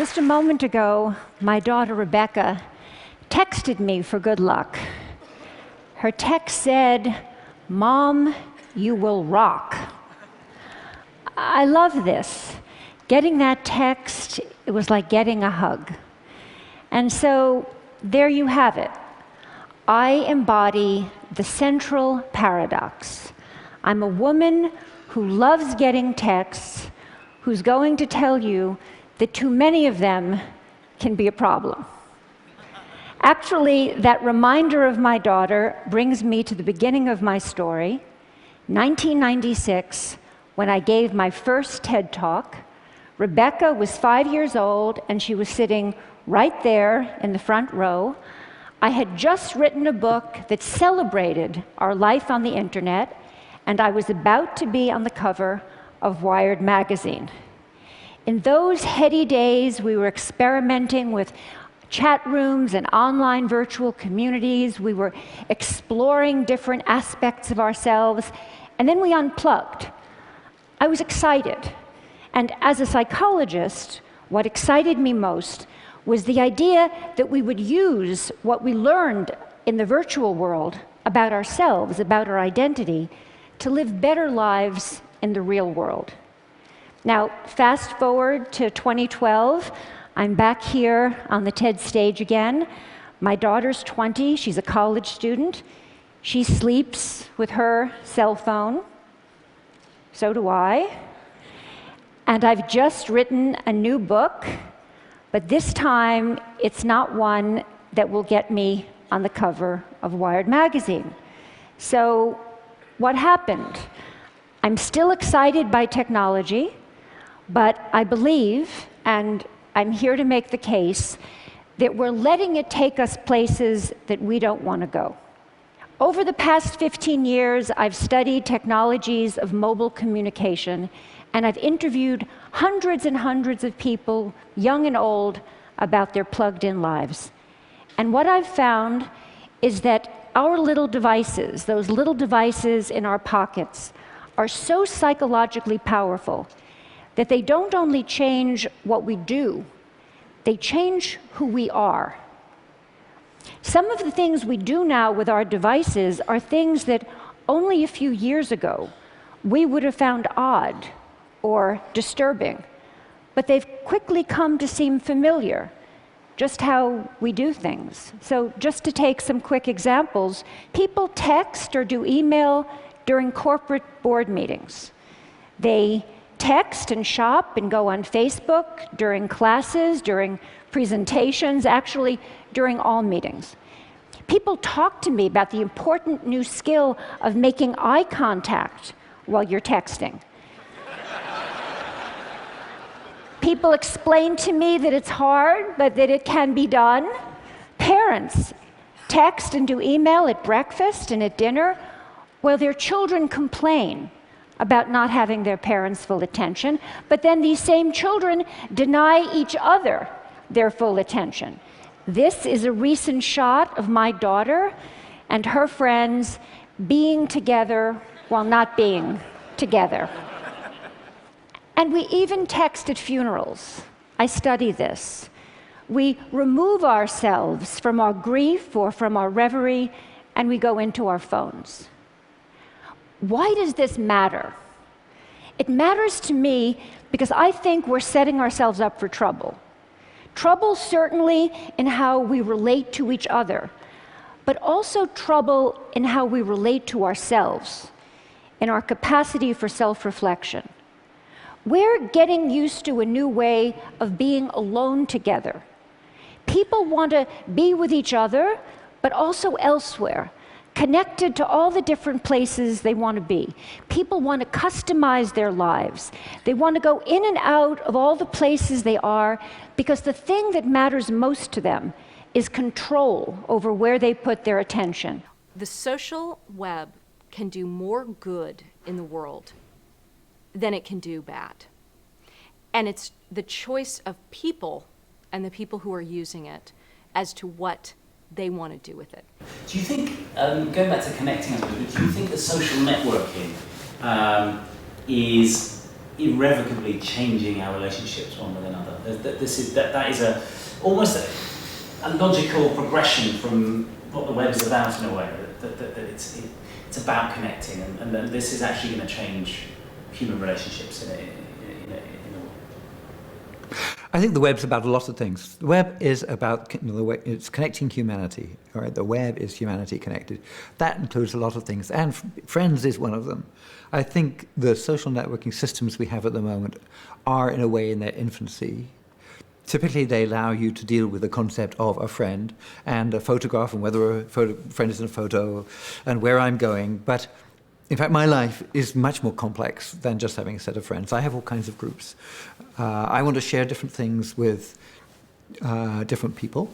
Just a moment ago, my daughter Rebecca texted me for good luck. Her text said, "Mom, you will rock." I love this. Getting that text, it was like getting a hug. And so there you have it. I embody the central paradox. I'm a woman who loves getting texts, who's going to tell you that too many of them can be a problem. Actually, that reminder of my daughter brings me to the beginning of my story, 1996, when I gave my first TED Talk. Rebecca was 5 years old, and she was sitting right there in the front row. I had just written a book that celebrated our life on the internet, and I was about to be on the cover of Wired magazine. In those heady days, we were experimenting with chat rooms and online virtual communities. We were exploring different aspects of ourselves, and then we unplugged. I was excited. And as a psychologist, what excited me most was the idea that we would use what we learned in the virtual world about ourselves, about our identity, to live better lives in the real world. Now, fast forward to 2012, I'm back here on the TED stage again. My daughter's 20, she's a college student. She sleeps with her cell phone. So do I. And I've just written a new book, but this time it's not one that will get me on the cover of Wired magazine. So what happened? I'm still excited by technology, but I believe, and I'm here to make the case, that we're letting it take us places that we don't want to go. Over the past 15 years, I've studied technologies of mobile communication, and I've interviewed hundreds and hundreds of people, young and old, about their plugged-in lives. And what I've found is that our little devices, those little devices in our pockets, are so psychologically powerful that they don't only change what we do, they change who we are. Some of the things we do now with our devices are things that only a few years ago we would have found odd or disturbing, but they've quickly come to seem familiar, just how we do things. So just to take some quick examples, people text or do email during corporate board meetings. They text and shop and go on Facebook during classes, during presentations, actually during all meetings. People talk to me about the important new skill of making eye contact while you're texting. People explain to me that it's hard, but that it can be done. Parents text and do email at breakfast and at dinner while their children complain about not having their parents' full attention, but then these same children deny each other their full attention. This is a recent shot of my daughter and her friends being together while not being together. And we even text at funerals. I study this. We remove ourselves from our grief or from our reverie, and we go into our phones. Why does this matter? It matters to me because I think we're setting ourselves up for trouble. Trouble certainly in how we relate to each other, but also trouble in how we relate to ourselves, in our capacity for self-reflection. We're getting used to a new way of being alone together. People want to be with each other, but also elsewhere, connected to all the different places they want to be. People want to customize their lives. They want to go in and out of all the places they are because the thing that matters most to them is control over where they put their attention. The social web can do more good in the world than it can do bad. And it's the choice of people and the people who are using it as to what they want to do with it. Do you think, going back to connecting us, do you think that social networking is irrevocably changing our relationships one with another. That is almost a logical progression from what the web is about in a way. That it's about connecting, and that this is actually going to change human relationships in a way. I think the web's about a lot of things. The web is about, it's connecting humanity. All right, the web is humanity connected. That includes a lot of things, and friends is one of them. I think the social networking systems we have at the moment are, in a way, in their infancy. Typically, they allow you to deal with the concept of a friend and a photograph, and whether a friend is in a photo, and where I'm going. But in fact, my life is much more complex than just having a set of friends. I have all kinds of groups. I want to share different things with different people.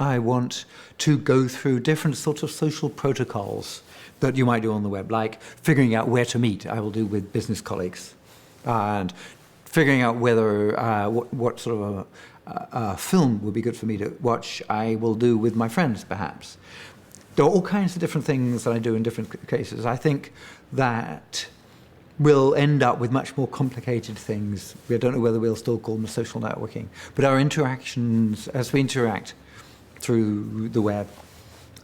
I want to go through different sorts of social protocols that you might do on the web, like figuring out where to meet. I will do with business colleagues. And figuring out whether what sort of a film would be good for me to watch, I will do with my friends, perhaps. There are all kinds of different things that I do in different cases. I think that we'll end up with much more complicated things. I don't know whether we'll still call them social networking, but our interactions, as we interact through the web,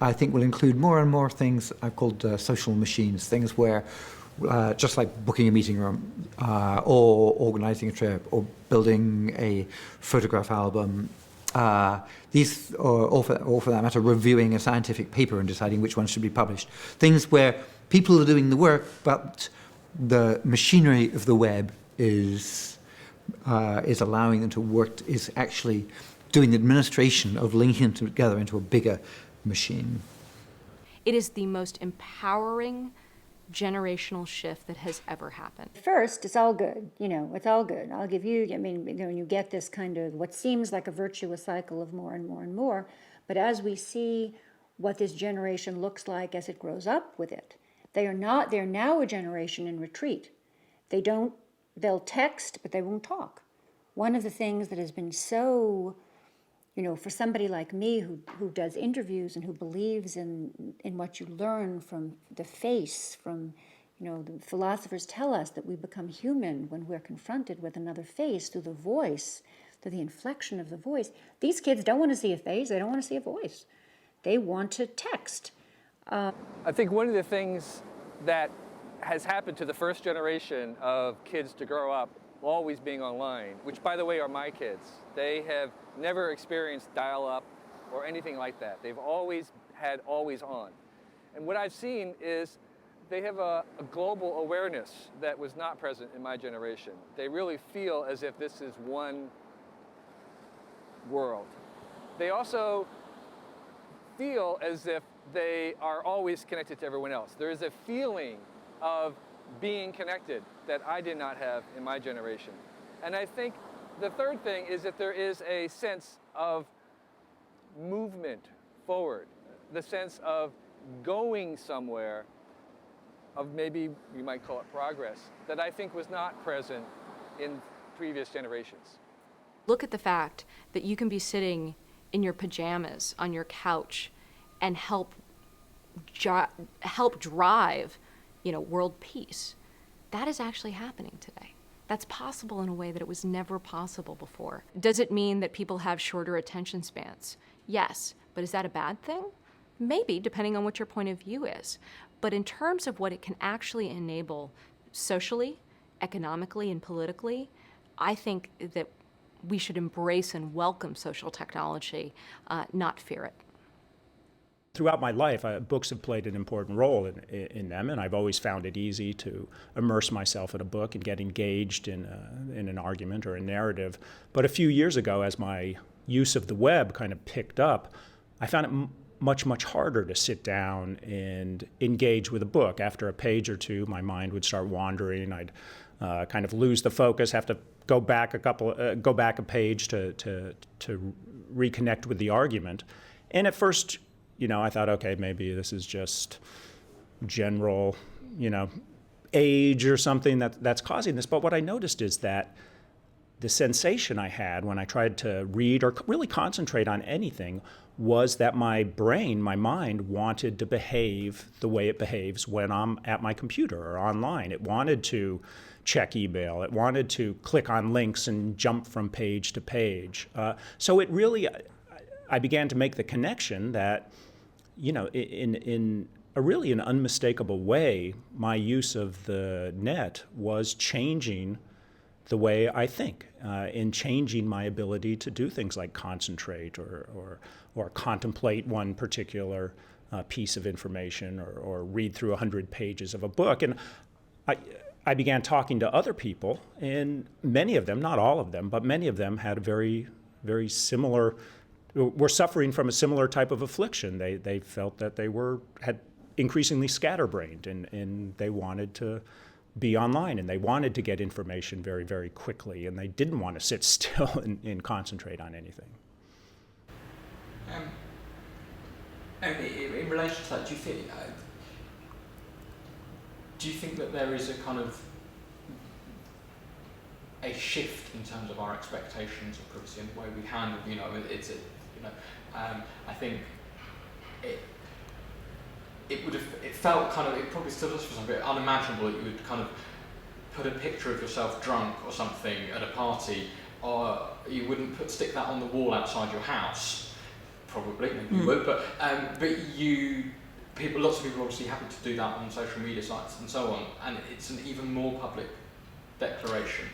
I think will include more and more things I've called social machines, things where just like booking a meeting room, or organizing a trip, or building a photograph album, or for that matter, reviewing a scientific paper and deciding which one should be published. Things where people are doing the work, but the machinery of the web is allowing them to work, is actually doing the administration of linking them together into a bigger machine. It is the most empowering generational shift that has ever happened. First, it's all good. It's all good. I'll give you, when you get this kind of what seems like a virtuous cycle of more and more and more, but as we see what this generation looks like as it grows up with it, they're now a generation in retreat. They'll text, but they won't talk. One of the things that has been so, for somebody like me who does interviews and who believes in what you learn from the face, from, the philosophers tell us that we become human when we're confronted with another face through the voice, through the inflection of the voice. These kids don't want to see a face, they don't want to see a voice. They want to text. I think one of the things that has happened to the first generation of kids to grow up always being online, which by the way are my kids, they have never experienced dial-up or anything like that. They've always had always on. And what I've seen is they have a global awareness that was not present in my generation. They really feel as if this is one world. They also feel as if they are always connected to everyone else. There is a feeling of being connected that I did not have in my generation. And I think the third thing is that there is a sense of movement forward, the sense of going somewhere, of maybe you might call it progress, that I think was not present in previous generations. Look at the fact that you can be sitting in your pajamas on your couch and help drive, world peace. That is actually happening today. That's possible in a way that it was never possible before. Does it mean that people have shorter attention spans? Yes, but is that a bad thing? Maybe, depending on what your point of view is. But in terms of what it can actually enable socially, economically, and politically, I think that we should embrace and welcome social technology, not fear it. Throughout my life, books have played an important role in them, and I've always found it easy to immerse myself in a book and get engaged in an argument or a narrative. But a few years ago, as my use of the web kind of picked up, I found it much, much harder to sit down and engage with a book. After a page or two, my mind would start wandering. I'd kind of lose the focus, have to go back a page to reconnect with the argument. And at first, I thought, okay, maybe this is just general, age or something that's causing this. But what I noticed is that the sensation I had when I tried to read or really concentrate on anything was that my brain, my mind, wanted to behave the way it behaves when I'm at my computer or online. It wanted to check email. It wanted to click on links and jump from page to page. So it really, I began to make the connection that, in a really an unmistakable way, my use of the net was changing the way I think, in changing my ability to do things like concentrate or contemplate one particular piece of information or read through 100 pages of a book. And I began talking to other people, and many of them, not all of them, but many of them had a very, very similar, were suffering from a similar type of affliction. They felt that they had increasingly scatterbrained, and they wanted to be online, and they wanted to get information very, very quickly, and they didn't want to sit still and concentrate on anything. And in relation to that, do you think that there is a kind of a shift in terms of our expectations of privacy and the way we handle, I think it felt kind of, it probably still does for some bit unimaginable that you would kind of put a picture of yourself drunk or something at a party, or you wouldn't stick that on the wall outside your house. Probably, maybe you would, but lots of people are obviously happy to do that on social media sites and so on, and it's an even more public declaration.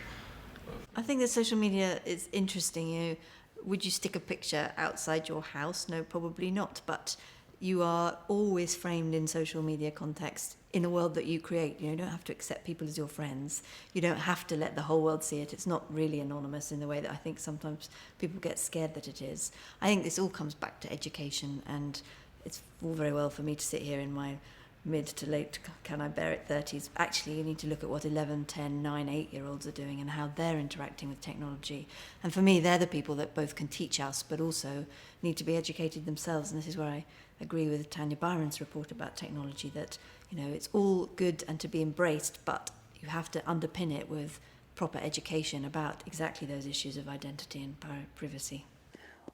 I think that social media is interesting. Would you stick a picture outside your house? No, probably not, but you are always framed in social media context in a world that you create. You don't have to accept people as your friends. You don't have to let the whole world see it. It's not really anonymous in the way that I think sometimes people get scared that it is. I think this all comes back to education, and it's all very well for me to sit here in my mid to late, can I bear it 30s. Actually, you need to look at what 11, 10, 9, 8-year-olds are doing and how they're interacting with technology. And for me, they're the people that both can teach us, but also need to be educated themselves. And this is where I agree with Tanya Byron's report about technology, that it's all good and to be embraced, but you have to underpin it with proper education about exactly those issues of identity and privacy.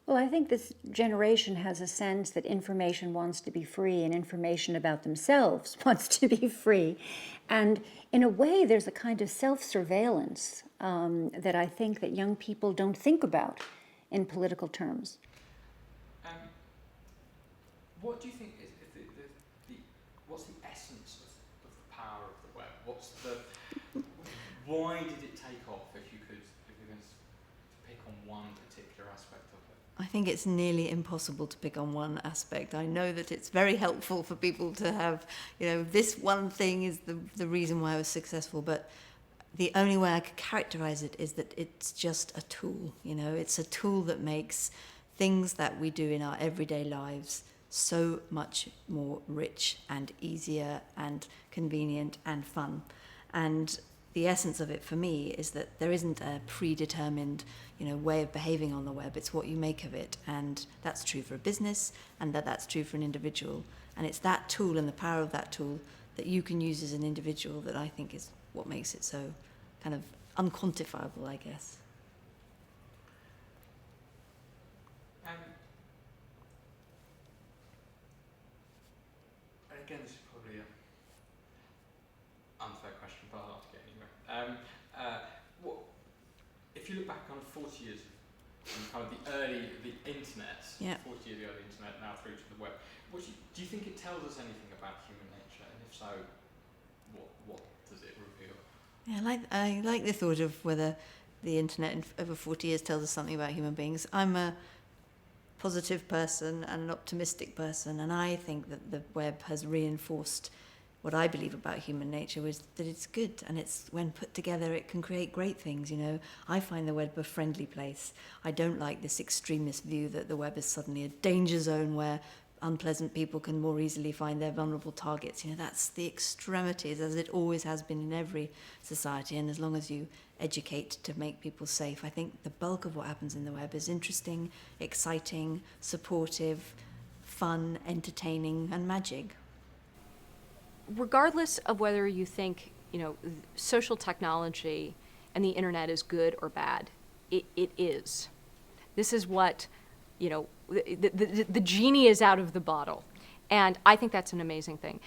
Well, I think this generation has a sense that information wants to be free and information about themselves wants to be free. And in a way, there's a kind of self-surveillance that I think that young people don't think about in political terms. What do you think is what's the essence of the power of the web? Why did it take off, if you're going to pick on one particular aspect of it? I think it's nearly impossible to pick on one aspect. I know that it's very helpful for people to have, this one thing is the reason why I was successful, but the only way I could characterize it is that it's just a tool. It's a tool that makes things that we do in our everyday lives so much more rich and easier and convenient and fun. And the essence of it for me is that there isn't a predetermined, way of behaving on the web. It's what you make of it, and that's true for a business, and that's true for an individual. And it's that tool and the power of that tool that you can use as an individual that I think is what makes it so kind of unquantifiable, I guess. Again, this is probably an unfair question, but I'll ask it anyway. If you look back on 40 years from kind of the internet, 40 years ago the internet, now through to the web, do you think it tells us anything about human nature? And if so, what does it reveal? Yeah, I like the thought of whether the internet over 40 years tells us something about human beings. I'm a positive person and an optimistic person, and I think that the web has reinforced what I believe about human nature, was that it's good, and it's, when put together, it can create great things. I find the web a friendly place. I don't like this extremist view that the web is suddenly a danger zone where unpleasant people can more easily find their vulnerable targets. That's the extremities, as it always has been in every society, and as long as you educate to make people safe, I think the bulk of what happens in the web is interesting, exciting, supportive, fun, entertaining, and magic. Regardless of whether you think, social technology and the internet is good or bad, it is. This is what, the genie is out of the bottle. And I think that's an amazing thing.